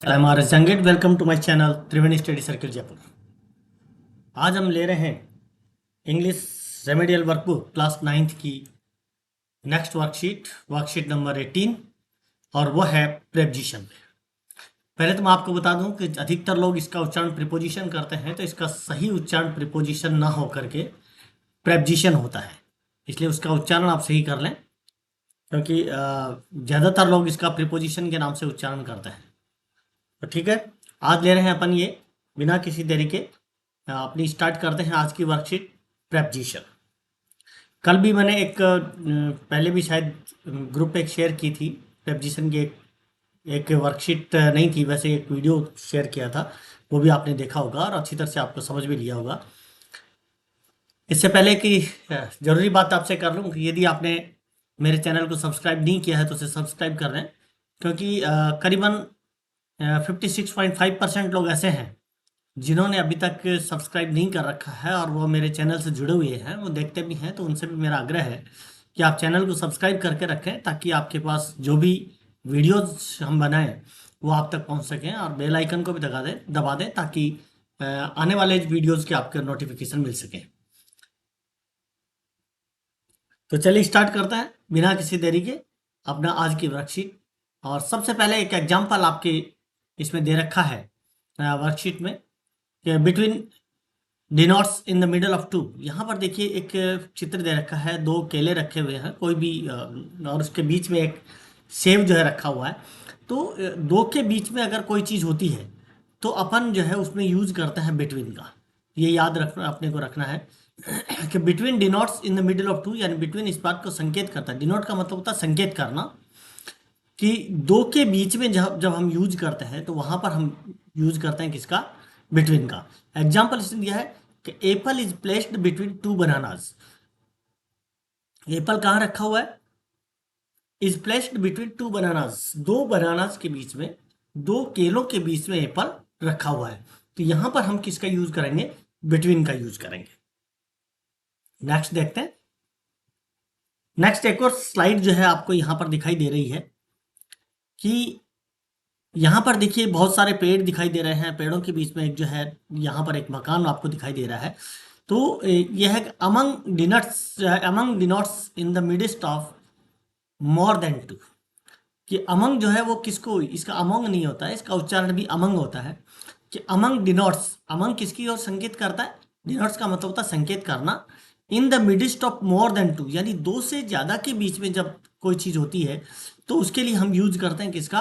I am R S Jangid. Welcome to my channel Triveni study circle Jaipur. आज हम ले रहे हैं English remedial workbook class 9th की नेक्स्ट वर्कशीट नंबर 18 और वो है प्रेपोजिशन। पहले तो मैं आपको बता दूं कि अधिकतर लोग इसका उच्चारण प्रीपोजिशन करते हैं, तो इसका सही उच्चारण प्रीपोजिशन ना हो करके प्रेपोजिशन होता है, इसलिए उसका उच्चारण आप सही कर लें, क्योंकि ज़्यादातर लोग इसका प्रीपोजिशन के नाम से उच्चारण करते हैं। तो ठीक है, आज ले रहे हैं अपन ये बिना किसी देरी के अपनी स्टार्ट करते हैं आज की वर्कशीट प्रेपोजिशन। कल भी मैंने पहले भी शायद ग्रुप पे एक शेयर की थी प्रेपोजिशन की एक वर्कशीट नहीं थी, वैसे एक वीडियो शेयर किया था, वो भी आपने देखा होगा और अच्छी तरह से आपको समझ भी लिया होगा। इससे पहले कि ज़रूरी बात आपसे कर लूँ कि यदि आपने मेरे चैनल को सब्सक्राइब नहीं किया है तो उसे सब्सक्राइब कर लें, क्योंकि करीबन 56.5% लोग ऐसे हैं जिन्होंने अभी तक सब्सक्राइब नहीं कर रखा है और वो मेरे चैनल से जुड़े हुए हैं, वो देखते भी हैं। तो उनसे भी मेरा आग्रह है कि आप चैनल को सब्सक्राइब करके रखें, ताकि आपके पास जो भी वीडियोस हम बनाएं वो आप तक पहुंच सकें, और बेल आइकन को भी दबा दें ताकि आने वाले वीडियोस के आपके नोटिफिकेशन मिल सकें। तो चलिए स्टार्ट करते हैं बिना किसी देरी के अपना आज की वर्कशीट। और सबसे पहले एक एग्जाम्पल आपके इसमें दे रखा है वर्कशीट में, between denotes in the middle of two. यहाँ पर देखिए एक चित्र दे रखा है, दो केले रखे हुए हैं कोई भी, और उसके बीच में एक सेब जो है रखा हुआ है। तो दो के बीच में अगर कोई चीज़ होती है तो अपन जो है उसमें यूज करते हैं बिटवीन का। ये याद रखना, अपने को रखना है कि between denotes in the middle of two, यानी बिटवीन इस बात को संकेत करता है। डिनोट का मतलब होता है संकेत करना, कि दो के बीच में जब जब हम यूज करते हैं तो वहां पर हम यूज करते हैं किसका, बिटवीन का। एग्जाम्पल इसने दिया है कि Apple is placed between two bananas. Apple कहाँ रखा हुआ है, is placed between two bananas, दो बनानाज के बीच में, दो केलों के बीच में एप्पल रखा हुआ है। तो यहां पर हम किसका यूज करेंगे, बिटवीन का यूज करेंगे। नेक्स्ट देखते हैं। नेक्स्ट एक और स्लाइड जो है आपको यहां पर दिखाई दे रही है कि यहाँ पर देखिए बहुत सारे पेड़ दिखाई दे रहे हैं, पेड़ों के बीच में एक जो है यहाँ पर एक मकान आपको दिखाई दे रहा है। तो यह है among denotes in the midst of more than two, कि अमंग जो है वो किसको, इसका अमंग नहीं होता है, इसका उच्चारण भी अमंग होता है। कि अमंग डिनोट्स, अमंग किसकी ओर संकेत करता है, डिनोट्स का मतलब होता है संकेत करना। In the midst of more than two, यानी दो से ज्यादा के बीच में जब कोई चीज होती है तो उसके लिए हम यूज करते हैं किसका,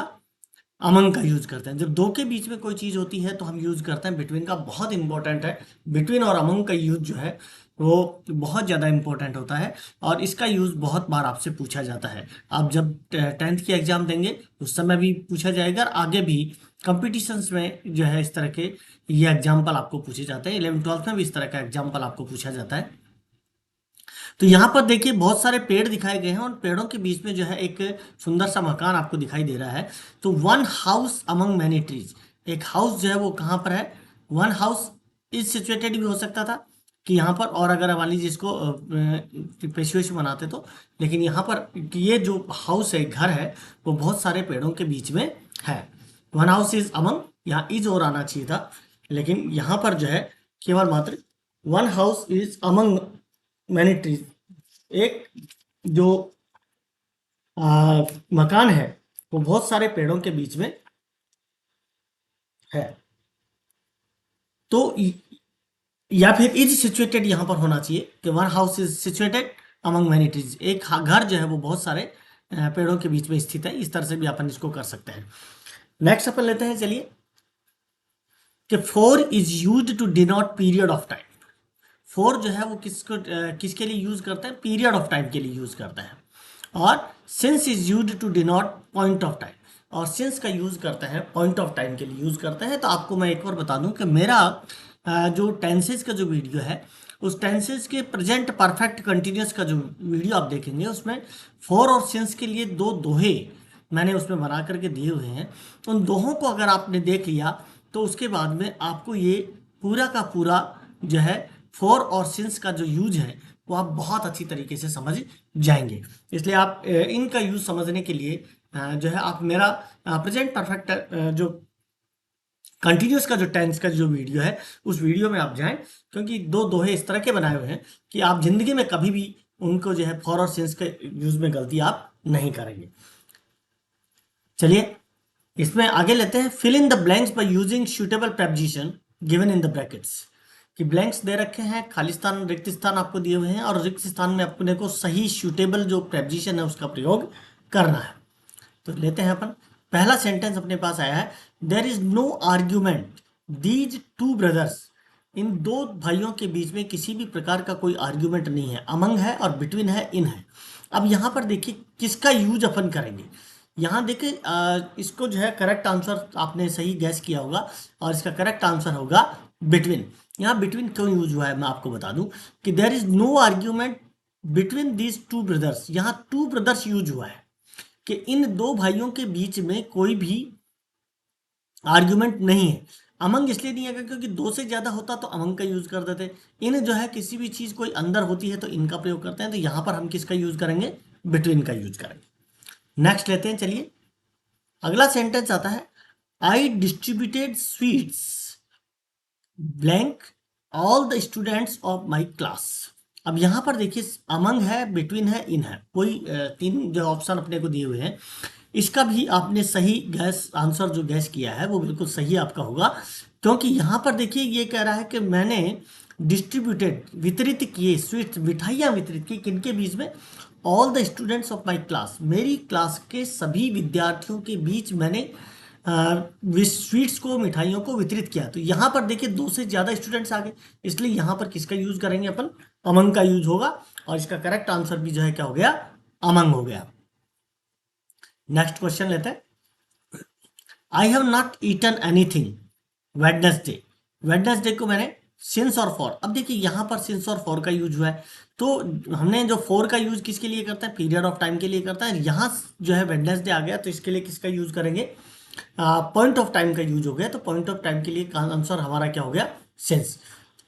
अमंग का यूज करते हैं। जब दो के बीच में कोई चीज होती है तो हम यूज करते हैं बिटवीन का। बहुत इंपॉर्टेंट है, बिटवीन और अमंग का यूज जो है वो बहुत ज़्यादा इंपॉर्टेंट होता है, और इसका यूज बहुत बार आपसे पूछा जाता है। आप जब 10th की एग्जाम देंगे उस समय भी पूछा जाएगा, और आगे भी कंपटीशंस में जो है इस तरह के ये एग्जाम्पल आपको पूछे जाते हैं। 11th 12th में भी इस तरह का एग्जाम्पल आपको पूछा जाता है। तो यहाँ पर देखिए बहुत सारे पेड़ दिखाए गए हैं, और पेड़ों के बीच में जो है एक सुंदर सा मकान आपको दिखाई दे रहा है। तो one house among many trees, एक हाउस जो है वो कहाँ पर है, वन हाउस इज सिचुएटेड भी हो सकता था कि यहाँ पर, और अगर मान लीजिए इसको पेशवेश बनाते तो, लेकिन यहाँ पर ये जो हाउस है, घर है, वो बहुत सारे पेड़ों के बीच में है। वन हाउस इज अमंग, यहाँ इज और आना चाहिए था, लेकिन यहाँ पर जो है केवल मात्र one house is among many trees, एक जो मकान है वो बहुत सारे पेड़ों के बीच में है। तो या फिर इज सिचुएटेड यहां पर होना चाहिए कि one house is situated among many trees, एक घर जो है वो बहुत सारे पेड़ों के बीच में स्थित है। इस तरह से भी अपन इसको कर सकते हैं। नेक्स्ट अपन लेते हैं, चलिए, कि for is used to denote period of time. For जो है वो किसके लिए यूज करते हैं, पीरियड ऑफ टाइम के लिए यूज करते हैं। और since is used to denote point of time, और सिंस का यूज करते हैं पॉइंट ऑफ टाइम के लिए यूज करते हैं। तो आपको मैं एक और बता दूं कि मेरा जो टेंसेस का जो वीडियो है, उस टेंसेस के प्रेजेंट परफेक्ट कंटिन्यूस का जो वीडियो आप देखेंगे उसमें फोर और सिंस के लिए दो दोहे मैंने उसमें बना करके दिए हुए हैं। उन दोहों को अगर आपने देख लिया तो उसके बाद में आपको ये पूरा का पूरा जो है फोर और सिंस का जो यूज है वो आप बहुत अच्छी तरीके से समझ जाएंगे। इसलिए आप इनका यूज समझने के लिए जो है आप मेरा प्रेजेंट परफेक्ट जो कंटिन्यूस का जो टेंस का जो वीडियो है उस वीडियो में आप जाएं, क्योंकि दो दोहे इस तरह के बनाए हुए हैं कि आप जिंदगी में कभी भी उनको जो है फॉर और सिंस के यूज में गलती आप नहीं करेंगे। चलिए इसमें आगे लेते हैं, fill in the blanks by using suitable preposition given in the brackets. कि ब्लैंक्स दे रखे हैं, खाली स्थान रिक्त स्थान आपको दिए हुए हैं और रिक्त स्थान में अपने को सही सुटेबल जो प्रेपोजिशन है उसका प्रयोग करना है। तो लेते हैं अपन, पहला सेंटेंस अपने पास आया है, there is no argument these two brothers. इन दो भाइयों के बीच में किसी भी प्रकार का कोई आर्ग्यूमेंट नहीं है, अमंग है और बिटवीन है, इन है। अब यहाँ पर देखिए किसका यूज अपन करेंगे। यहाँ देखिए इसको जो है करेक्ट आंसर आपने सही गैस किया होगा और इसका करेक्ट आंसर होगा बिटवीन। यहाँ बिटवीन क्यों यूज हुआ है मैं आपको बता दूं कि there is no argument between these two brothers. यहाँ टू ब्रदर्स यूज हुआ है कि इन दो भाइयों के बीच में कोई भी आर्ग्यूमेंट नहीं है। अमंग इसलिए नहीं है क्योंकि दो से ज्यादा होता तो अमंग का यूज कर देते। इन जो है किसी भी चीज कोई अंदर होती है तो इनका प्रयोग करते हैं, तो यहां पर हम किसका यूज करेंगे, बिटवीन का यूज करेंगे। नेक्स्ट लेते हैं, चलिए अगला सेंटेंस आता है, I distributed sweets blank all the students of my class. अब यहां पर देखिए अमंग है, बिटवीन है, इन है, कोई तीन जो ऑप्शन अपने को दिए हुए हैं इसका भी आपने सही गैस आंसर जो गैस किया है वो बिल्कुल सही आपका होगा, क्योंकि यहां पर देखिए ये कह रहा है कि मैंने डिस्ट्रीब्यूटेड वितरित किए स्वीट्स मिठाइयां वितरित की किनके बीच में, all the students of my class, मेरी क्लास के सभी विद्यार्थियों के बीच मैंने स्वीट्स को मिठाइयों को वितरित किया। तो यहाँ पर देखिए दो से ज्यादा स्टूडेंट्स आ गए, इसलिए यहाँ पर किसका यूज करेंगे अपन, अमंग का यूज होगा और इसका करेक्ट आंसर भी जो है क्या हो गया, अमंग हो गया। नेक्स्ट क्वेश्चन लेते हैं, I have not eaten anything Wednesday. Wednesday को मैंने सिंस और फॉर, अब देखिए यहां पर सिंस और फॉर का यूज हुआ है, तो हमने जो फॉर का यूज किसके लिए करता है, पीरियड ऑफ टाइम के लिए करता है। यहां जो है वेडनेसडे आ गया तो इसके लिए किसका यूज करेंगे, पॉइंट ऑफ टाइम का यूज हो गया, तो पॉइंट ऑफ टाइम के लिए आंसर हमारा क्या हो गया, since.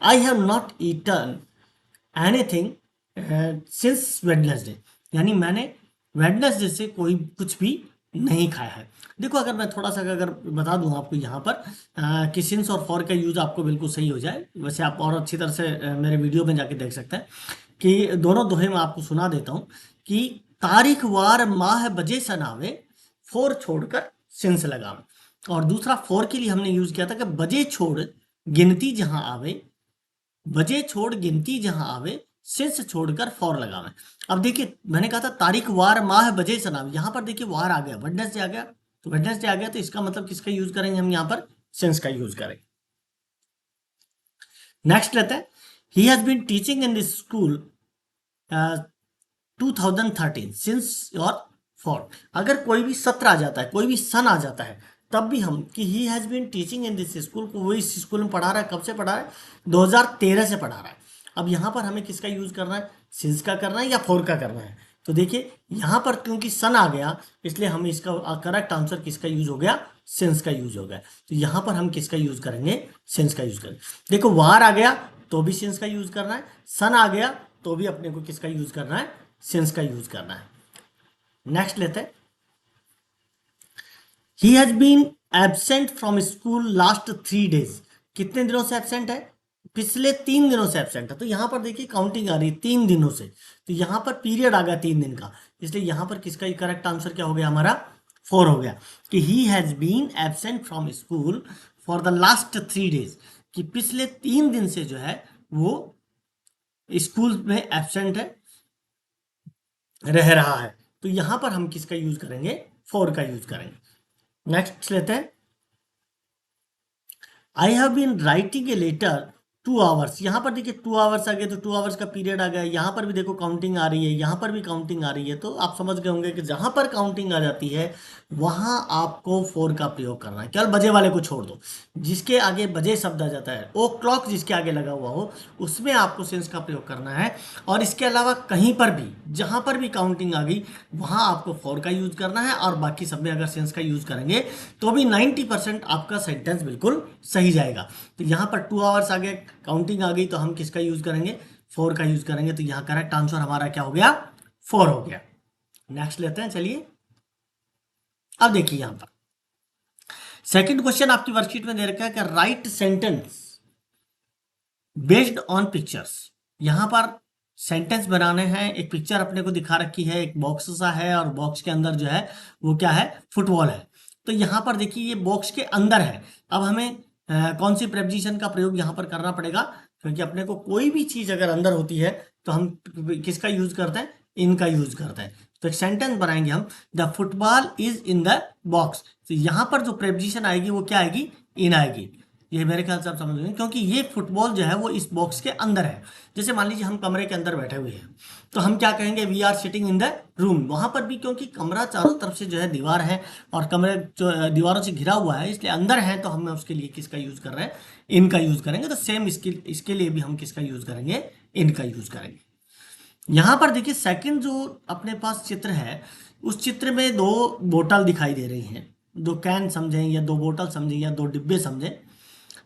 I have not eaten anything since Wednesday, यानी मैंने वेडनेसडे से कोई कुछ भी नहीं खाया है। देखो अगर मैं थोड़ा सा अगर बता दूं आपको यहाँ पर कि सिंस और फॉर का यूज आपको बिल्कुल सही हो जाए, वैसे आप और अच्छी तरह से मेरे वीडियो में जाके देख सकते हैं कि दोनों दोहे मैं आपको सुना देता हूँ कि तारीख वार माह बजे सनावे फोर छोड़कर सिंस लगावे। और दूसरा फोर के लिए हमने यूज किया था कि बजे छोड़ गिनती जहां आवे, बजे छोड़ गिनती जहां आवे सिंस छोड़कर फॉर लगावे। अब देखिए मैंने कहा था तारीख वार माह बजे सनावे, यहां पर देखिए वार आ गया, वेडनेसडे आ गया, तो वेडनेसडे आ गया तो इसका मतलब किसका यूज करेंगे हम यहाँ पर, सिंस का यूज करेंगे। नेक्स्ट लेते हैं, he has been teaching in this school 2013 since और फॉर। अगर कोई भी सत्र आ जाता है, कोई भी सन आ जाता है, तब भी हम कि he has been teaching in this school को, वो इस स्कूल में पढ़ा रहा है, कब से पढ़ा रहा है, 2013 से पढ़ा रहा है। अब यहाँ पर हमें किसका यूज करना है, सिंस का करना है या फोर का करना है। तो देखिए यहाँ पर क्योंकि सन आ गया इसलिए हम इसका करेक्ट आंसर किसका यूज हो गया, सिंस का यूज हो गया। तो यहाँ पर हम किसका यूज करेंगे, सिंस का यूज करेंगे। देखो वार आ गया तो भी सिंस का यूज करना है, सन आ गया तो भी अपने को किसका यूज करना है, सिंस का यूज करना है। नेक्स्ट लेते हैं, he has been absent from school last 3 days। कितने दिनों से एबसेंट है, पिछले 3 दिनों से एबसेंट है। तो यहां पर देखिए काउंटिंग आ रही है 3 दिनों से, तो यहां पर पीरियड आ गया 3 दिन का, इसलिए यहां पर किसका करेक्ट आंसर क्या हो गया हमारा, 4 हो गया कि he has been absent from school for the last 3 days, कि पिछले 3 दिन से जो है वो स्कूल में एबसेंट है, रह रहा है। तो यहां पर हम किसका यूज करेंगे, 4 का यूज करेंगे। नेक्स्ट लेते हैं, I have been writing a letter 2 hours। यहाँ पर देखिए 2 hours आ गए तो 2 hours का पीरियड आ गया, यहाँ पर भी देखो काउंटिंग आ रही है, यहाँ पर भी काउंटिंग आ रही है, तो आप समझ गए होंगे कि जहां पर काउंटिंग आ जाती है वहां आपको 4 का प्रयोग करना है। केवल बजे वाले को छोड़ दो, जिसके आगे बजे शब्द आ जाता है, ओ क्लॉक जिसके आगे लगा हुआ हो, उसमें आपको सेंस का प्रयोग करना है। और इसके अलावा कहीं पर भी जहां पर भी काउंटिंग आ गई वहां आपको 4 का यूज करना है, और बाकी सब में अगर सेंस का यूज करेंगे तो भी 90% आपका सेंटेंस बिल्कुल सही जाएगा। तो यहाँ पर 2 hours आ गए, काउंटिंग आ गई, तो हम किसका यूज करेंगे, 4 का यूज करेंगे। तो यहाँ करेक्ट आंसर हमारा क्या हो गया, 4 हो गया। नेक्स्ट लेते हैं, चलिए अब देखिए यहाँ पर सेकंड क्वेश्चन आपकी वर्कशीट में दे रखा है कि right sentence based on pictures. यहां पर सेंटेंस बनाने हैं, एक पिक्चर अपने को दिखा रखी है, एक बॉक्स सा है और बॉक्स के अंदर जो है वो क्या है, फुटबॉल है। तो यहां पर देखिए ये बॉक्स के अंदर है। अब हमें कौन सी प्रेपोजिशन का प्रयोग यहां पर करना पड़ेगा, क्योंकि अपने को कोई भी चीज अगर अंदर होती है तो हम किसका यूज करते हैं, इनका यूज करते हैं। तो एक सेंटेंस बनाएंगे हम, the football is in the box. तो यहां पर जो प्रेपोजिशन आएगी वो क्या आएगी, इन आएगी। ये मेरे ख्याल से आप समझ गए, क्योंकि ये फुटबॉल जो है वो इस बॉक्स के अंदर है। जैसे मान लीजिए हम कमरे के अंदर बैठे हुए हैं, तो हम क्या कहेंगे, we are sitting in the room. वहां पर भी क्योंकि कमरा चारों तरफ से जो है दीवार है और कमरे जो दीवारों से घिरा हुआ है, इसलिए अंदर है, तो हम उसके लिए किसका यूज कर रहे हैं, इनका यूज करेंगे। तो सेम इसके लिए भी हम किसका यूज करेंगे, इनका यूज करेंगे। यहां पर देखिए सेकंड जो अपने पास चित्र है, उस चित्र में दो बोतल दिखाई दे रही हैं, दो कैन समझें या दो बोतल समझें या दो डिब्बे समझें,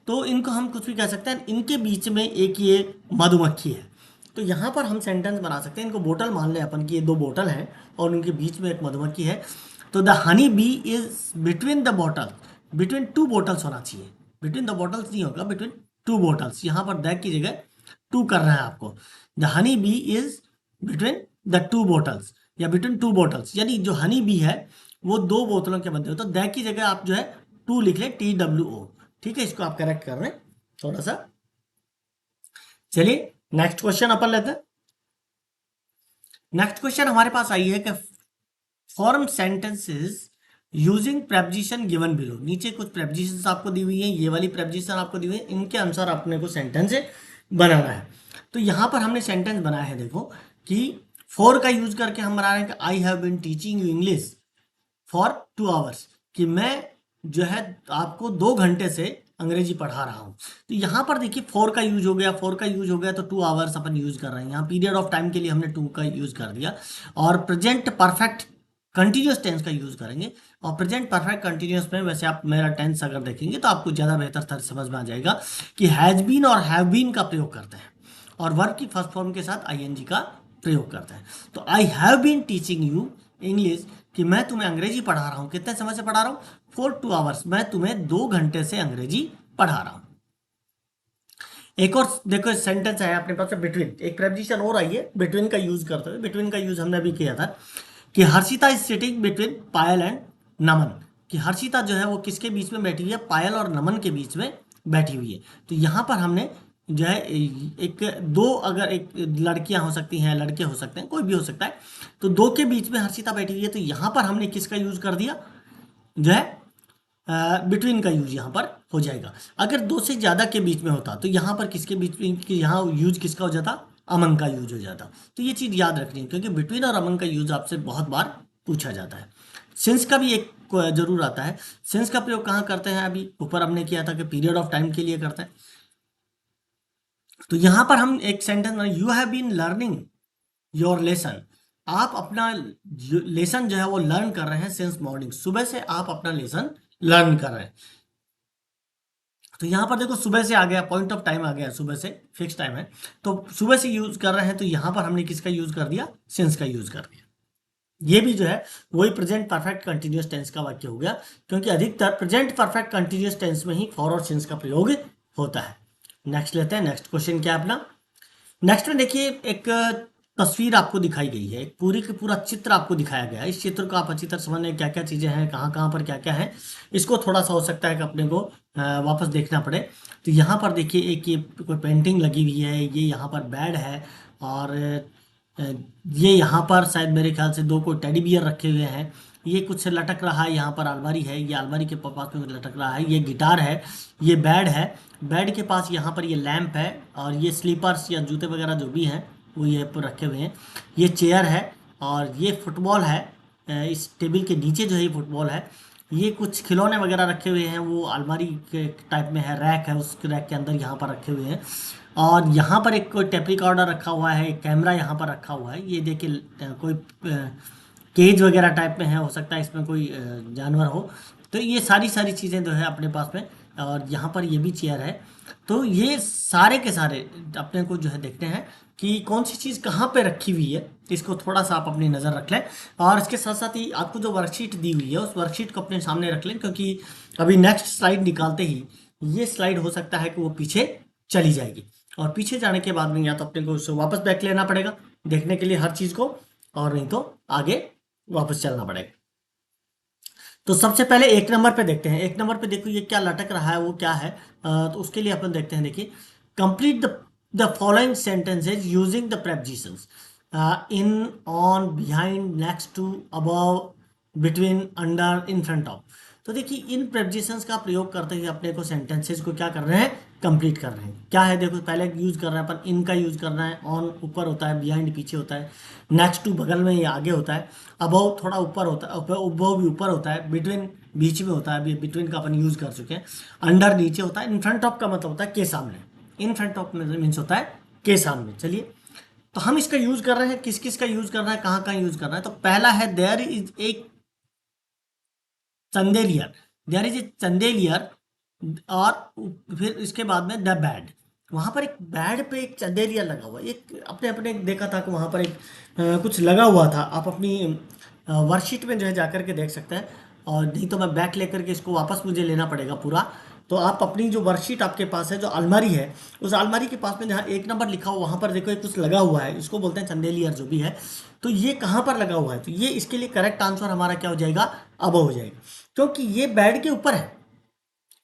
तो इनको हम कुछ भी कह सकते हैं। इनके बीच में एक ये मधुमक्खी है। तो यहाँ पर हम सेंटेंस बना सकते हैं, इनको बोतल मान लें अपन कि ये दो बोतल हैं और उनके बीच में एक मधुमक्खी है। तो the honey bee is between the bottle, between two bottles होना चाहिए, बिटवीन द बॉटल्स नहीं होगा, बिटवीन टू बोटल्स। यहाँ पर दैट की जगह टू करना है आपको। The honey bee is between the two bottles या बिटवीन टू बोटल्स, यानी जो हनी बी है वो दो बोतलों के मध्य। तो दैट की जगह आप जो है टू लिख लें, TWO। ठीक है, इसको आप करेक्ट कर रहे हैं थोड़ा सा। चलिए नेक्स्ट क्वेश्चन अपन लेते हैं। नेक्स्ट क्वेश्चन हमारे पास आई है कि form sentences using preposition given below. नीचे कुछ प्रेपोजिशंस आपको दी हुई है, ये वाली प्रेपोजिशन आपको दी हुई है, इनके अनुसार अपने को सेंटेंस बनाना है। तो यहां पर हमने सेंटेंस बनाया है, देखो कि फॉर का यूज करके हम बना रहे हैं कि I have been teaching you English for 2 hours, कि मैं जो है आपको 2 घंटे से अंग्रेजी पढ़ा रहा हूं। तो यहां पर देखिए फोर का यूज हो गया, फोर का यूज हो गया तो 2 आवर्स अपन यूज कर रहे हैं। यहाँ पीरियड ऑफ टाइम के लिए हमने 2 का यूज कर दिया। और प्रेजेंट परफेक्ट कंटिन्यूस टेंस का यूज करेंगे। और प्रेजेंट परफेक्ट कंटिन्यूस में वैसे आप मेरा टेंस अगर देखेंगे तो आपको ज्यादा बेहतर तरह समझ में आ जाएगा कि हैज बीन और हैव बीन का प्रयोग करते हैं और वर्ब की फर्स्ट फॉर्म के साथ ING का प्रयोग करते हैं। तो I have been teaching you English, कि मैं तुम्हें अंग्रेजी पढ़ा रहा हूं। कितने समय से पढ़ा रहा हूं, फॉर 2 आवर्स, मैं तुम्हें 2 घंटे से अंग्रेजी पढ़ा रहा हूं। एक और देखो सेंटेंस है अपने पास बिटवीन, एक प्रेपोजिशन और आई है बिटवीन का यूज करते हुए। बिटवीन का यूज हमने अभी किया था कि Harshita is sitting between Payal and Naman, कि हर्षिता जो है वो किसके बीच में बैठी हुई है, पायल और नमन के बीच में बैठी हुई है। तो यहां पर हमने जो है एक दो, अगर एक लड़कियां हो सकती हैं, लड़के हो सकते हैं, कोई भी हो सकता है, तो दो के बीच में हर्षिता बैठी हुई है। तो यहां पर हमने किसका यूज कर दिया, जो है बिटवीन का यूज यहाँ पर हो जाएगा। अगर दो से ज्यादा के बीच में होता तो यहाँ पर किसके बीच में, यहाँ यूज किसका हो जाता, अमन का यूज हो जाता। तो ये चीज याद रखनी है, क्योंकि बिटवीन और अमन का यूज आपसे बहुत बार पूछा जाता है। सिंस का भी एक जरूर आता है। सिंस का प्रयोग कहाँ करते हैं, अभी ऊपर हमने किया था कि पीरियड ऑफ टाइम के लिए करते हैं। तो यहां पर हम एक sentence, you have been learning your lesson, आप अपना लेसन जो है वो लर्न कर रहे हैं सिंस मॉर्निंग, सुबह से आप अपना लेसन लर्न कर रहे हैं। तो यहां पर देखो सुबह से आ गया, पॉइंट ऑफ टाइम आ गया, सुबह से फिक्स टाइम है, तो सुबह से यूज कर रहे हैं। तो यहां पर हमने किसका यूज कर दिया, सिंस का यूज कर दिया। ये भी जो है वही प्रेजेंट परफेक्ट कंटिन्यूअस टेंस का वाक्य हो गया, क्योंकि अधिकतर प्रेजेंट परफेक्ट कंटिन्यूअस टेंस में ही फॉर और सिंस का प्रयोग होता है। नेक्स्ट लेते हैं, नेक्स्ट क्वेश्चन क्या है अपना। नेक्स्ट में देखिए एक तस्वीर आपको दिखाई गई है, एक पूरी का पूरा चित्र आपको दिखाया गया है। इस चित्र को आप अच्छी तरह समझने क्या क्या चीजें हैं, कहाँ कहाँ पर क्या क्या है, इसको थोड़ा सा हो सकता है कि अपने को वापस देखना पड़े। तो यहाँ पर देखिए एक ये कोई पेंटिंग लगी हुई है, ये यहाँ पर बेड है और ये यहाँ पर शायद मेरे ख्याल से दो कोई टेडी बियर रखे हुए हैं। ये कुछ लटक रहा है, यहाँ पर अलमारी है, ये अलमारी के पास में लटक रहा है, ये गिटार है, ये बेड है, बेड के पास यहाँ पर ये लैंप है और ये स्लीपर्स या जूते वगैरह जो भी हैं वो ये पर रखे हुए हैं। ये चेयर है और ये फुटबॉल है। इस टेबल के नीचे जो है ये फुटबॉल है। ये कुछ खिलौने वगैरह रखे हुए हैं, वो अलमारी के टाइप में है, रैक है, उस रैक के अंदर यहाँ पर रखे हुए हैं। और यहाँ पर एक कोई टेप रिकॉर्डर रखा हुआ है, एक कैमरा यहाँ पर रखा हुआ है। ये देखिए कोई केज वगैरह टाइप में है, हो सकता है इसमें कोई जानवर हो। तो ये सारी सारी चीज़ें जो है अपने पास में और यहाँ पर ये भी चेयर है। तो ये सारे के सारे अपने को जो है देखते हैं कि कौन सी चीज़ कहाँ पे रखी हुई है। इसको थोड़ा सा आप अपनी नज़र रख लें, और इसके साथ साथ ही आपको जो वर्कशीट दी हुई है उस वर्कशीट को अपने सामने रख लें, क्योंकि अभी नेक्स्ट स्लाइड निकालते ही ये स्लाइड हो सकता है कि वो पीछे चली जाएगी, और पीछे जाने के बाद में या तो अपने को उससे वापस बैक लेना पड़ेगा देखने के लिए हर चीज़ को, और नहीं तो आगे वापस चलना पड़ेगा। तो सबसे पहले एक नंबर पे देखते हैं। एक नंबर पे देखो ये क्या लटक रहा है, वो क्या है। तो उसके लिए अपन देखते हैं। देखिए, complete the following sentences using the prepositions in, on, behind, next to, above, between, under, in front of. तो देखिए इन प्रेपोजिशंस का प्रयोग करते हुए अपने को सेंटेंसेज को क्या कर रहे हैं, कंप्लीट कर रहे हैं। क्या है देखो, पहले यूज कर रहे हैं अपन इन का यूज करना है। ऑन ऊपर होता है, बिहाइंड पीछे होता है, नेक्स्ट टू बगल में या आगे होता है, अबव थोड़ा ऊपर होता है, अबव भी ऊपर होता है, बिटवीन बीच में होता है, अभी बिटवीन का अपन यूज कर चुके हैं, अंडर नीचे होता है, इन फ्रंट ऑफ का मतलब होता है के सामने। इन फ्रंट ऑफ मीन्स होता है के सामने। चलिए, तो हम इसका यूज कर रहे हैं, किस किस का यूज करना है, कहाँ कहाँ यूज करना है। तो पहला है देयर इज एक चंदेलियर, देयर इज ए चंदेलियर, और फिर इसके बाद में द बैड। वहां पर एक बैड पे एक चंदेलियर लगा हुआ है। एक अपने अपने देखा था कि वहां पर एक कुछ लगा हुआ था। आप अपनी वर्कशीट में जो है जाकर के देख सकते हैं, और नहीं तो मैं बैक लेकर के इसको वापस मुझे लेना पड़ेगा पूरा। तो आप अपनी जो वर्कशीट आपके पास है, जो अलमारी है, उस अलमारी के पास में जहाँ एक नंबर लिखा हुआ वहां पर देखो एक कुछ लगा हुआ है, इसको बोलते हैं चंदेलियर जो भी है। तो ये कहाँ पर लगा हुआ है, तो ये इसके लिए करेक्ट आंसर हमारा क्या हो जाएगा, अब हो जाएगा, क्योंकि ये बेड के ऊपर है,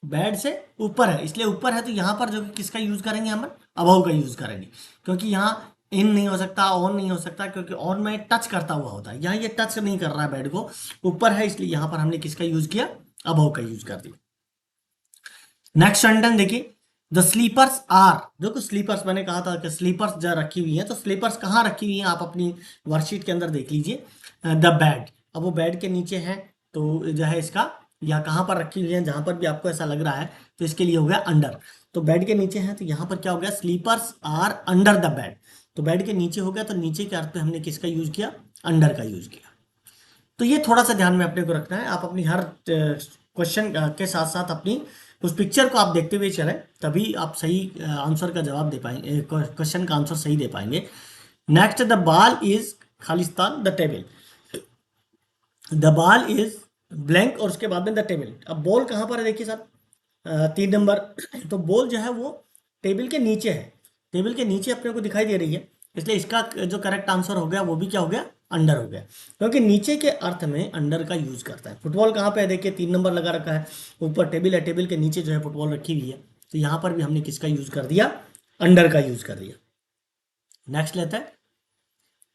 बेड से ऊपर है, इसलिए ऊपर है। तो यहाँ पर जो कि किसका यूज करेंगे, हम अबव का यूज करेंगे, क्योंकि यहाँ इन नहीं हो सकता, ऑन नहीं हो सकता, क्योंकि ऑन में टच करता हुआ होता है, यहाँ ये टच नहीं कर रहा है बेड को, ऊपर है, इसलिए यहाँ पर हमने किसका यूज किया, अबव का यूज कर दिया। नेक्स्ट सेंटेंस देखिए, द स्लीपर्स आर, जो कि स्लीपर्स मैंने कहा था कि स्लीपर्स जो रखी हुई है, तो स्लीपर्स कहाँ रखी हुई है, आप अपनी वर्कशीट के अंदर देख लीजिए। द बेड, अब वो बेड के नीचे है, तो जो है इसका या कहाँ पर रखी हुई है, जहां पर भी आपको ऐसा लग रहा है, तो इसके लिए हो गया अंडर। तो बेड के नीचे है, तो यहाँ पर क्या हो गया, slippers are under the bed. तो बेड के नीचे हो गया, तो नीचे के अर्थ पे हमने किसका यूज किया, अंडर का यूज किया। तो ये थोड़ा सा ध्यान में अपने को रखना है। आप अपनी हर क्वेश्चन के साथ साथ अपनी उस पिक्चर को आप देखते हुए चलें, तभी आप सही आंसर का जवाब दे पाएंगे, क्वेश्चन का आंसर सही दे पाएंगे। Next, the ball is Khalistan the table. The ball is blank, और उसके बाद में द टेबल। अब बॉल कहाँ पर है देखिए साहब, 3 नंबर। तो बॉल जो है वो टेबल के नीचे है, टेबल के नीचे अपने को दिखाई दे रही है, इसलिए इसका जो करेक्ट आंसर हो गया वो भी क्या हो गया, अंडर हो गया, क्योंकि नीचे के अर्थ में अंडर का यूज करता है। फुटबॉल कहाँ पे है देखिए, 3 नंबर लगा रखा है, ऊपर टेबल है, टेबल के नीचे जो है फुटबॉल रखी हुई है, तो यहाँ पर भी हमने किसका यूज कर दिया, अंडर का यूज कर दिया। नेक्स्ट लेते हैं,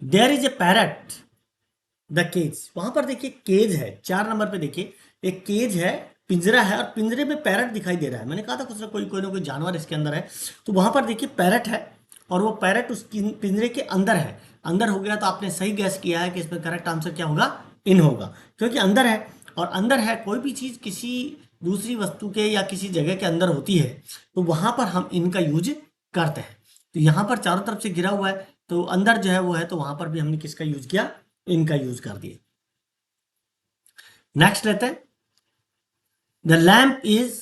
there is a parrot the cage. वहां पर देखिए केज है, 4 नंबर पे देखिए एक केज है, पिंजरा है, और पिंजरे में पैरट दिखाई दे रहा है। मैंने कहा था कुछ ना कोई जानवर इसके अंदर है। तो वहां पर देखिए पैरट है, और वो पैरट उस पिंजरे के अंदर है। अंदर हो गया, तो आपने सही गैस किया है कि इसमें करेक्ट आंसर क्या होगा, इन होगा, क्योंकि अंदर है। और अंदर है, कोई भी चीज किसी दूसरी वस्तु के या किसी जगह के अंदर होती है, तो वहां पर हम इनका यूज करते हैं। तो यहाँ पर चारों तरफ से घिरा हुआ है, तो अंदर जो है वो है, तो वहां पर भी हमने किसका यूज किया, इनका यूज कर दिया। नेक्स्ट रहता है, the lamp is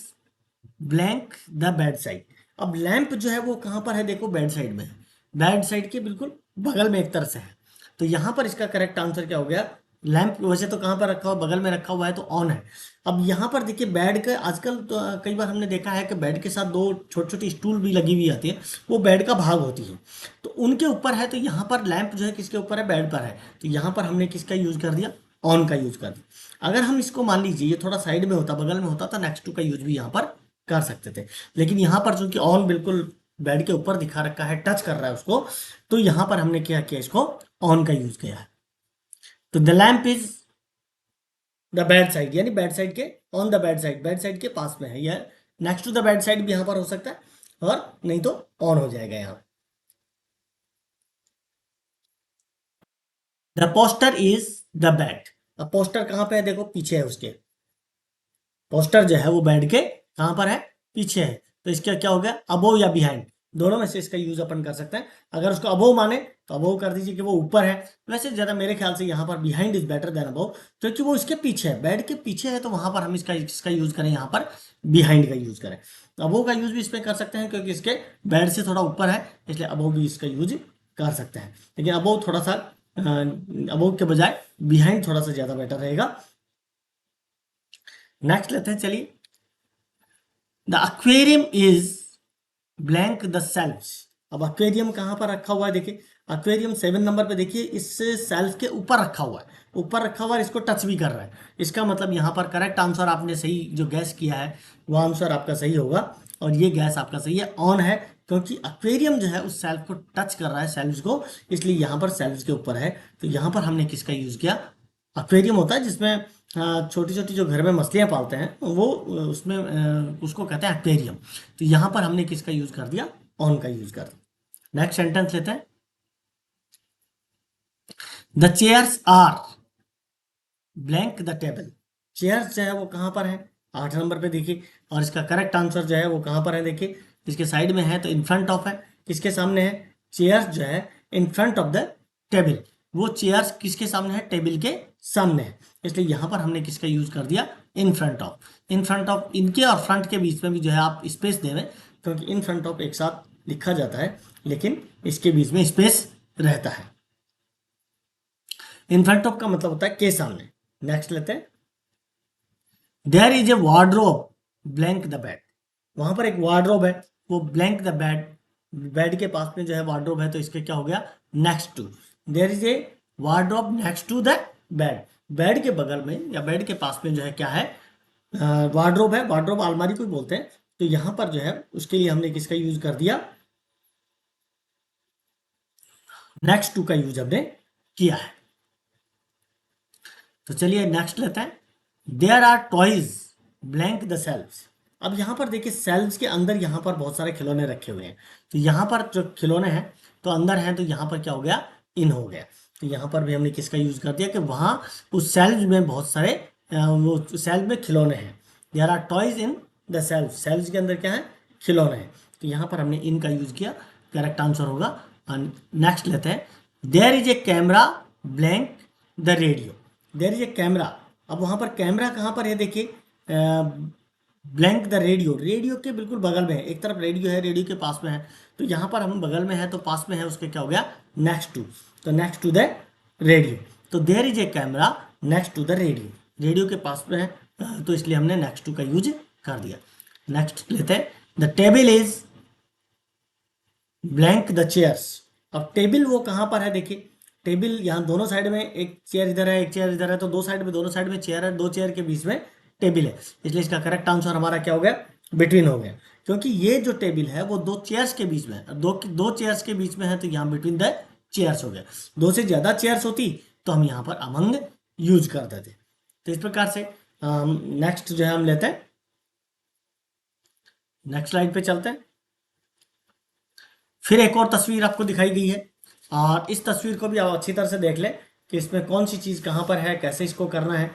blank the bed side. अब लैंप जो है वो कहां पर है, देखो बेड साइड में है, बेड साइड के बिल्कुल बगल में एक तरफ से है। तो यहां पर इसका करेक्ट आंसर क्या हो गया, लैंप वैसे तो कहां पर रखा हुआ, बगल में रखा हुआ है, तो ऑन है। अब यहां पर देखिए बेड का आजकल तो कई बार हमने देखा है कि बेड के साथ 2 छोटी छोटी स्टूल भी लगी हुई आती है, वो बेड का भाग होती है, तो उनके ऊपर है। तो यहाँ पर लैंप जो है किसके ऊपर है, बेड पर है, तो यहाँ पर हमने किसका यूज कर दिया, ऑन का यूज कर दिया। अगर हम इसको मान लीजिए ये थोड़ा साइड में होता, बगल में होता, तो नेक्स्ट टू का यूज भी यहाँ पर कर सकते थे, लेकिन यहाँ पर चूंकि ऑन बिल्कुल बेड के ऊपर दिखा रखा है, टच कर रहा है उसको, तो यहाँ पर हमने क्या किया, इसको ऑन का यूज किया है। तो the lamp is the bed side, यानी बेड साइड के on the bed side, bed side के पास में है, या next to the bed side भी यहाँ पर हो सकता है, और नहीं तो ऑन हो जाएगा यहाँ। The poster is the bed. अब पोस्टर कहाँ पे है, देखो पीछे है उसके, पोस्टर जो है वो बेड के कहां पर है, पीछे है, तो इसका क्या हो गया, अबोव या बिहाइंड। दोनों में से इसका यूज अपन कर सकते हैं। अगर उसको अबोव माने तो अबोव कर दीजिए कि वो ऊपर है। वैसे ज्यादा मेरे ख्याल से यहाँ पर behind is better than above, क्योंकि वो इसके पीछे है, बेड के पीछे है, तो वहां पर हम इसका यूज करें, यहाँ पर बिहाइंड का यूज करें। अबोव का यूज भी इसमें कर सकते हैं क्योंकि इसके बेड से थोड़ा ऊपर है, इसलिए अबोव भी इसका यूज कर सकते हैं। लेकिन अबोव थोड़ा सा अबोव के बजाय बिहाइंड थोड़ा सा ज्यादा बेटर रहेगा। नेक्स्ट लेते हैं, चलिए। The aquarium is blank the shelves. अब एक्वेरियम कहां पर रखा हुआ है, देखिए एक्वेरियम 7 नंबर पे देखिए, इस सेल्फ के ऊपर रखा हुआ है, ऊपर रखा हुआ है, इसको टच भी कर रहा है। इसका मतलब यहाँ पर करेक्ट आंसर आपने सही जो गैस किया है वो आंसर आपका सही होगा, और ये गैस आपका सही है, ऑन है, क्योंकि एक्वेरियम जो है उस सेल्फ को टच कर रहा है, सेल्व्स को, इसलिए यहाँ पर सेल्व्स के ऊपर है। तो यहाँ पर हमने किसका यूज किया, एक्वेरियम होता है जिसमें छोटी छोटी जो घर में मछलियां पालते हैं वो उसमें उसको कहते हैं एक्वेरियम। तो यहां पर हमने किसका यूज कर दिया, ऑन का यूज कर दिया। नेक्स्ट सेंटेंस लेते हैं। The chairs are blank the table. Chairs जो है वो कहां पर है, 8 नंबर पे देखिए, और इसका करेक्ट आंसर जो है वो कहां पर है, देखिए इसके साइड में है तो इन फ्रंट ऑफ है। किसके सामने है, चेयर्स जो है इन फ्रंट ऑफ द टेबल। वो चेयर्स किसके सामने है, टेबल के सामने है, इसलिए यहां पर हमने किसका यूज कर दिया, इन front of. In front of, इनके और फ्रंट के बीच में भी जो है आप स्पेस देवें, क्योंकि इन फ्रंट ऑफ एक साथ लिखा जाता है लेकिन इसके बीच में स्पेस रहता है। इन फ्रंट ऑफ का मतलब होता है के सामने। नेक्स्ट लेते हैं। There is a wardrobe blank the bed. वहां पर एक वार्डरोब है, वो ब्लैंक द बेड, बेड के पास में जो है वार्डरोब है, तो इसके क्या हो गया, next to. There is a wardrobe next to the bed. Bed के बगल में या बेड के पास में जो है क्या है, वार्डरोब है। वार्डरोब अलमारी को बोलते हैं। तो यहां पर जो है उसके लिए हमने किसका यूज कर दिया, नेक्स्ट टू का यूज हमने किया है। तो चलिए नेक्स्ट लेते हैं। There are toys blank the shelves. अब यहां पर देखिए सेल्व्स के अंदर यहां पर बहुत सारे खिलौने रखे हुए हैं, तो यहां पर जो खिलौने हैं तो अंदर हैं, तो यहां पर क्या हो गया, इन हो गया। तो यहां पर भी हमने किसका यूज कर दिया कि वहां उस सेल्व में बहुत सारे वो सेल्व में खिलौने हैं। There are toys in the shelf, shelves के अंदर क्या है, खिलौने हैं, तो यहां पर हमने इन का यूज किया, करेक्ट आंसर होगा। नेक्स्ट लेते हैं। There is a camera blank the radio. There is a camera. अब वहां पर कैमरा कहां पर है, देखिए ब्लैंक द रेडियो, रेडियो के बिल्कुल बगल में है, एक तरफ रेडियो है, रेडियो के पास में है, तो यहां पर हम बगल में है तो पास में है, उसके क्या हो गया, नेक्स्ट टू। तो नेक्स्ट टू द रेडियो, तो there is a camera next to the radio, radio के पास में है, तो इसलिए हमने नेक्स्ट टू का यूज कर दिया। नेक्स्ट लेते हैं। The table is blank the chairs. अब टेबल वो कहां पर है, देखिए टेबल यहाँ दोनों साइड में, एक चेयर इधर है एक चेयर इधर है, तो दो साइड में, दोनों साइड में चेयर है, दो चेयर के बीच में टेबल है, इसलिए इसका करेक्ट आंसर हमारा क्या हो गया, बिटवीन हो गया, क्योंकि ये जो टेबल है वो दो चेयर्स के बीच में है, दो चेयर्स के बीच में है, तो यहाँ बिटवीन द चेयर्स हो गया। दो से ज्यादा चेयर्स होती तो हम यहाँ पर अमंग यूज कर देते। तो इस प्रकार से नेक्स्ट जो है हम लेते हैं, नेक्स्ट स्लाइड पे चलते हैं। फिर एक और तस्वीर आपको दिखाई गई है, और इस तस्वीर को भी आप अच्छी तरह से देख लें कि इसमें कौन सी चीज कहां पर है, कैसे इसको करना है।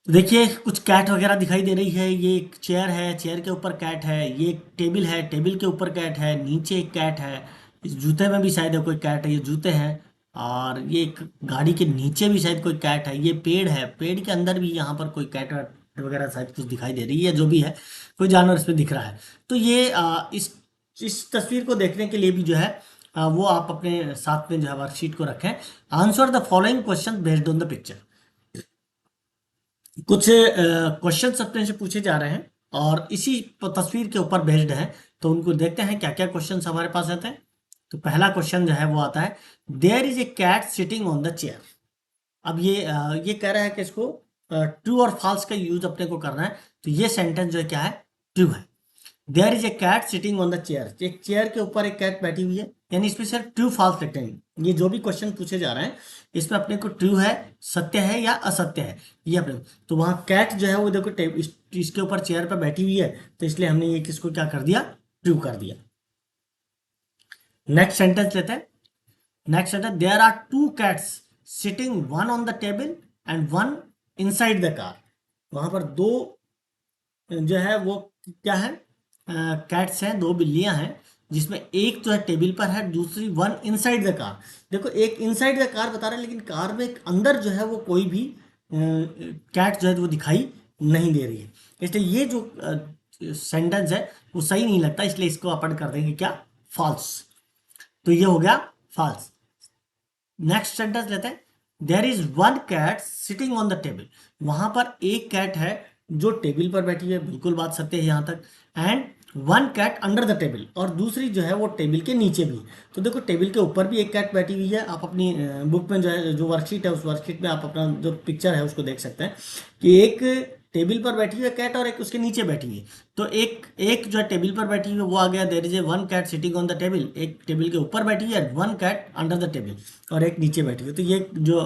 देखिए कुछ कैट वगैरह दिखाई दे रही है, ये एक चेयर है, चेयर के ऊपर कैट है, ये एक टेबल है, टेबल के ऊपर कैट है, नीचे एक कैट है, इस जूते में भी शायद है कोई कैट है, ये जूते हैं, और ये एक गाड़ी के नीचे भी शायद कोई कैट है, ये पेड़ है, पेड़ के अंदर भी यहाँ पर कोई कैट वगैरह शायद कुछ दिखाई दे रही है, जो भी है कोई जानवर इसमें दिख रहा है। तो ये इस तस्वीर को देखने के लिए भी जो है वो आप अपने साथ में जो है वर्कशीट को रखें। Answer the following question based on the picture. कुछ क्वेश्चन अपने से पूछे जा रहे हैं और इसी तस्वीर के ऊपर बेस्ड है, तो उनको देखते हैं क्या क्या क्वेश्चन हमारे पास आते हैं। तो पहला क्वेश्चन जो है वो आता है, there is a cat sitting on the chair. अब ये कह रहा है कि इसको ट्रू और फॉल्स का यूज अपने को करना है, तो ये सेंटेंस जो है क्या है, ट्रू है। There is a cat sitting on the chair, एक चेयर के ऊपर एक कैट बैठी हुई है, यानी इसमें सिर्फ ट्रू फॉल्स लिखते हैं। ये जो भी क्वेश्चन पूछे जा रहे हैं इसमें अपने को ट्रू है, सत्य है या असत्य है, ये अपने, तो वहां कैट जो है वो देखो इसके ऊपर चेयर पर बैठी हुई है, तो इसलिए हमने ये किसको क्या कर दिया, ट्रू कर दिया। नेक्स्ट सेंटेंस लेते हैं। Next sentence, there are two cats sitting, one on the table and one inside the car. वहां पर दो जो है वो क्या है, कैट्स हैं, दो बिल्लियां हैं, जिसमें एक जो है टेबल पर है, दूसरी वन इनसाइड द कार। देखो एक इनसाइड द कार बता रहा है, लेकिन कार में एक अंदर जो है वो कोई भी कैट जो है वो दिखाई नहीं दे रही है। इसलिए ये जो सेंटेंस है वो सही नहीं लगता, इसलिए इसको अपन कर देंगे क्या, फॉल्स। तो ये हो गया फॉल्स। नेक्स्ट सेंटेंस लेते हैं, there is one cat sitting on the table. वहां पर एक कैट है जो टेबल पर बैठी है, बिल्कुल बात सत्य है यहां तक। And one cat under the table, और दूसरी जो है वो टेबल के नीचे भी। तो देखो टेबल के ऊपर भी एक कैट बैठी हुई है। आप अपनी बुक में जो है, जो वर्कशीट है, उस वर्कशीट में आप अपना जो पिक्चर है उसको देख सकते हैं कि एक टेबल पर बैठी हुई है कैट और एक उसके नीचे बैठी हुई है। तो एक एक जो है टेबल पर बैठी हुई है वो आ गया, there is a one cat sitting on the table. एक टेबल के ऊपर बैठी है, one cat under the table, और एक नीचे बैठी हुई है। तो ये जो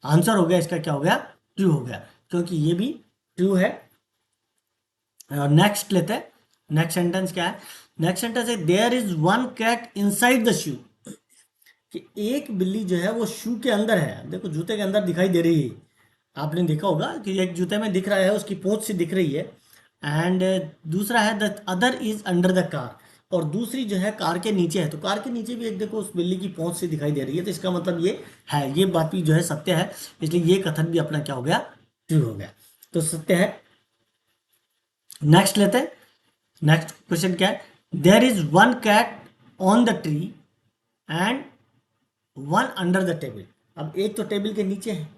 आंसर हो गया इसका क्या हो गया, ट्रू हो गया, क्योंकि ये भी ट्रू है। और नेक्स्ट लेते हैं, नेक्स्ट सेंटेंस क्या है, नेक्स्ट सेंटेंस है there is one cat inside the shoe. कि एक बिल्ली जो है वो शू के अंदर है, देखो जूते के अंदर दिखाई दे रही है। आपने देखा होगा कि एक जूते में दिख रहा है, उसकी पूंछ से दिख रही है। एंड दूसरा है the other is under the car, और दूसरी जो है कार के नीचे है। तो कार के नीचे भी एक देखो उस बिल्ली की पूंछ से दिखाई दे रही है। तो इसका मतलब ये है, ये बात भी जो है सत्य है, इसलिए ये कथन भी अपना क्या हो गया, ट्रू हो गया। तो सत्य है। नेक्स्ट लेते हैं, नेक्स्ट क्वेश्चन क्या है, there is one cat on the tree and one under the table. अब एक तो टेबल के नीचे है।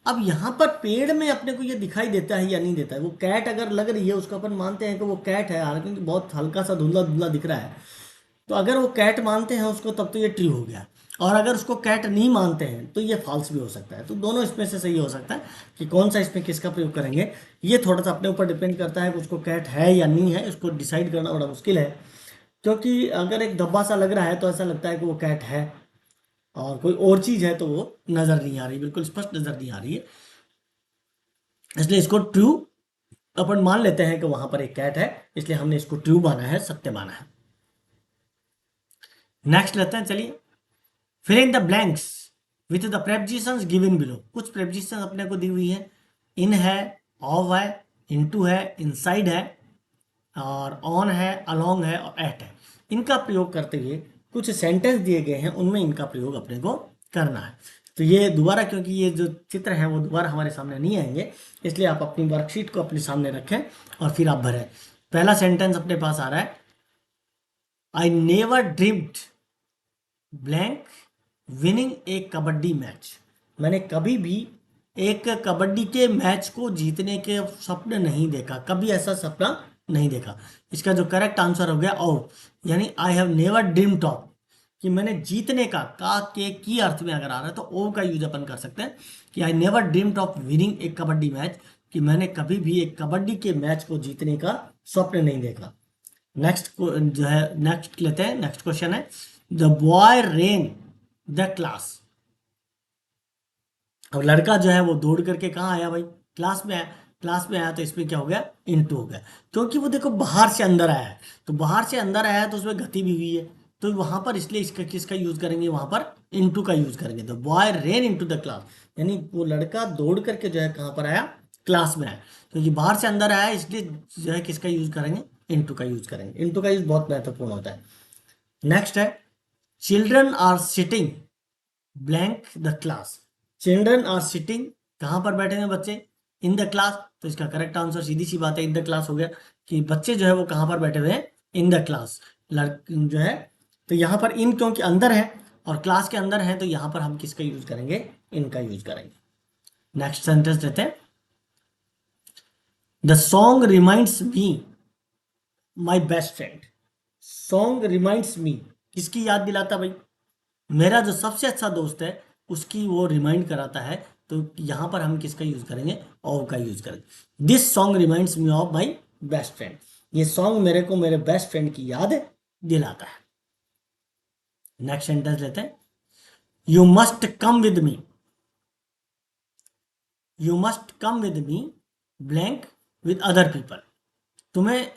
अब यहाँ पर पेड़ में अपने को ये दिखाई देता है या नहीं देता है, वो कैट अगर लग रही है उसको अपन मानते हैं कि वो कैट है, हालांकि बहुत हल्का सा धुंधला धुंधला दिख रहा है। तो अगर वो कैट मानते हैं उसको तब तो ये ट्रू हो गया, और अगर उसको कैट नहीं मानते हैं तो ये फॉल्स भी हो सकता है। तो दोनों इसमें से सही हो सकता है कि कौन सा इसमें किसका प्रयोग करेंगे। ये थोड़ा सा अपने ऊपर डिपेंड करता है कि उसको कैट है या नहीं है, इसको डिसाइड करना बड़ा मुश्किल है। क्योंकि अगर एक धब्बा सा लग रहा है तो ऐसा लगता है कि वो कैट है, और कोई और चीज है तो वो नजर नहीं आ रही, बिल्कुल स्पष्ट नजर नहीं आ रही है। इसलिए इसको ट्रू अपन मान लेते हैं कि वहां पर एक कैट है, इसलिए हमने इसको ट्रू माना है, सत्य माना है। नेक्स्ट लेते हैं, चलिए, fill in the blanks with the prepositions given below. कुछ प्रेपोजिशन अपने को दी हुई है, इन है, ऑफ है, इनटू है, इनसाइड है, और ऑन है, अलोंग है, और एट है। इनका प्रयोग करते हुए कुछ सेंटेंस दिए गए हैं, उनमें इनका प्रयोग अपने को करना है। तो ये दोबारा, क्योंकि ये जो चित्र है वो दोबारा हमारे सामने नहीं आएंगे, इसलिए आप अपनी वर्कशीट को अपने सामने रखें और फिर आप भरें। पहला सेंटेंस अपने पास आ रहा है, I never dreamed blank winning A kabaddi match. मैंने कभी भी एक कबड्डी के मैच को जीतने के स्वप्न नहीं देखा, कभी ऐसा सपना नहीं देखा। इसका जो करेक्ट आंसर हो गया ओ, यानी I have never dreamed of, कि मैंने जीतने का के की अर्थ में अगर आ रहा है तो ओ का यूज अपन कर सकते हैं कि I never dreamed of winning एक कबड्डी मैच, कि मैंने कभी भी एक कबड्डी के मैच को जीतने का स्वप्न नहीं देखा। नेक्स्ट जो है, नेक्स्ट लेते हैं, नेक्स्ट क्वेश्चन है, the boy rain the class. अब लड़का जो है वो दौड़ करके कहाँ आया भाई, क्लास में आया। क्लास में आया तो इसमें क्या हो गया, इनटू हो गया, क्योंकि वो देखो बाहर से अंदर आया है। तो बाहर से अंदर आया है तो उसमें गति भी हुई है, तो वहां पर इसलिए इसका किसका यूज करेंगे, वहां पर इनटू का यूज करेंगे। तो boy rain into the class, यानी वो लड़का दौड़ करके जो है कहाँ पर आया, क्लास में आया। क्योंकि बाहर से अंदर आया इसलिए जो है किसका यूज करेंगे, इनटू का यूज करेंगे। इनटू का यूज बहुत महत्वपूर्ण होता है। नेक्स्ट है, children are sitting blank the class. Children are sitting, कहां पर बैठे हैं बच्चे, इन द क्लास। तो इसका करेक्ट आंसर सीधी सी बात है, इन द क्लास हो गया, कि बच्चे जो है वो कहां पर बैठे हुए हैं, इन द क्लास। जो है, तो यहां पर इन क्योंकि अंदर है और क्लास के अंदर है, तो यहां पर हम किसका यूज करेंगे, इनका यूज करेंगे। नेक्स्ट सेंटेंस देते हैं, the song reminds me my best friend. Song reminds me, किसकी याद दिलाता भाई, मेरा जो सबसे अच्छा दोस्त है उसकी वो रिमाइंड कराता है। तो यहां पर हम किसका यूज करेंगे, ऑफ का यूज करेंगे। This song reminds me of my best friend, ये सॉन्ग मेरे को मेरे बेस्ट फ्रेंड की याद दिलाता है। नेक्स्ट सेंटेंस लेते हैं, you must come with me. You must come with me blank with other people. तुम्हें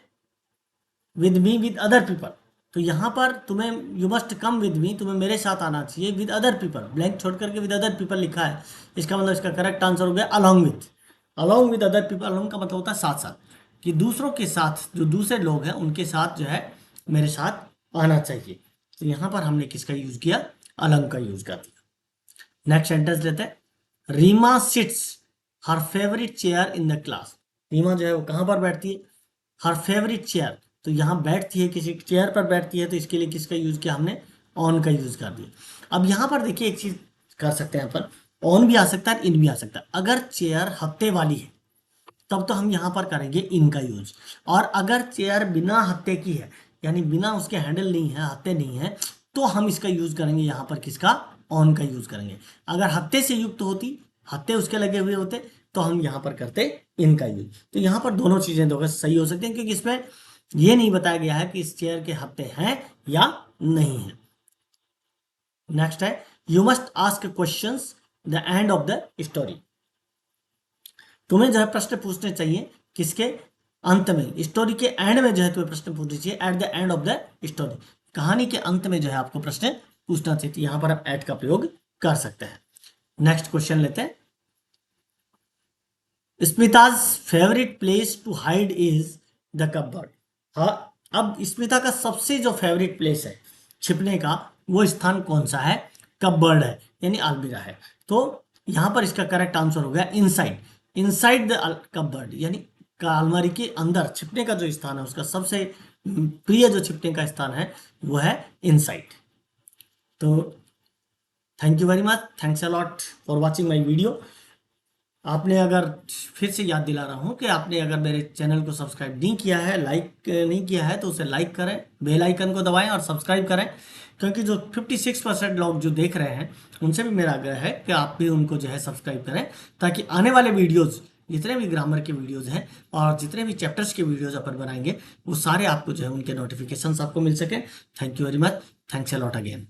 with me with other people, तो यहां पर तुम्हें you must come with me, तुम्हें मेरे साथ आना चाहिए, विद अदर पीपल, ब्लैंक छोड़ करके विद अदर पीपल लिखा है। इसका मतलब इसका करेक्ट आंसर हो गया along with. Along with other people, along का मतलब होता है साथ साथ। कि दूसरों के साथ, जो दूसरे लोग हैं उनके साथ जो है मेरे साथ आना चाहिए। तो यहाँ पर हमने किसका यूज किया, अलंग का यूज कर दिया। नेक्स्ट सेंटेंस लेते हैं, Reema sits her favourite chair in the class. Reema जो है वो कहाँ पर बैठती है, हर फेवरेट चेयर, तो यहाँ बैठती है, किसी चेयर पर बैठती है, तो इसके लिए किसका यूज किया हमने, ऑन का यूज कर दिया। अब यहाँ पर देखिए एक चीज कर सकते हैं अपन, ऑन भी आ सकता है, इन भी आ सकता है। अगर चेयर हत्ते वाली है तब तो हम यहाँ पर करेंगे इन का यूज, और अगर चेयर बिना हत्ते की है, यानी बिना उसके हैंडल नहीं है, हत्ते नहीं है, तो हम इसका यूज करेंगे यहाँ पर किसका, ऑन का यूज करेंगे। अगर हत्ते से युक्त होती, हत्ते उसके लगे हुए होते, तो हम यहाँ पर करते इन का यूज। तो यहाँ पर दोनों चीजें तो सही हो सकती हैं, क्योंकि इसमें ये नहीं बताया गया है कि इस चेयर के हत्ते हैं या नहीं है। नेक्स्ट है, you must ask question the end of the story. तुम्हें जो है प्रश्न पूछने चाहिए किसके, अंत में, स्टोरी के एंड में जो है तुम्हें प्रश्न पूछने चाहिए, at the end of the story, कहानी के अंत में जो है आपको प्रश्न पूछना चाहिए। यहां पर आप एट का प्रयोग कर सकते हैं। नेक्स्ट क्वेश्चन लेते हैं, Smita's favourite place to hide is the cupboard. हाँ, अब स्मिता का सबसे जो फेवरेट प्लेस है छिपने का, वो स्थान कौन सा है, कपबोर्ड है, यानी अलमीरा है। तो यहां पर इसका करेक्ट आंसर हो गया इनसाइड, इनसाइड द कपबोर्ड, यानी अलमारी के अंदर छिपने का जो स्थान है, उसका सबसे प्रिय जो छिपने का स्थान है वो है इनसाइड। तो thank you very much, thanks a lot for watching my video. आपने अगर, फिर से याद दिला रहा हूँ कि आपने अगर मेरे चैनल को सब्सक्राइब नहीं किया है, लाइक नहीं किया है, तो उसे लाइक करें, बेल आइकन को दबाएं और सब्सक्राइब करें, क्योंकि जो 56% लोग जो देख रहे हैं उनसे भी मेरा आग्रह है कि आप भी उनको जो है सब्सक्राइब करें, ताकि आने वाले वीडियोज़, जितने भी ग्रामर के वीडियोज़ हैं और जितने भी चैप्टर्स के वीडियोज़ अपन बनाएंगे, वो सारे आपको जो है उनके नोटिफिकेशन आपको मिल सके। Thank you very much, thanks a lot again.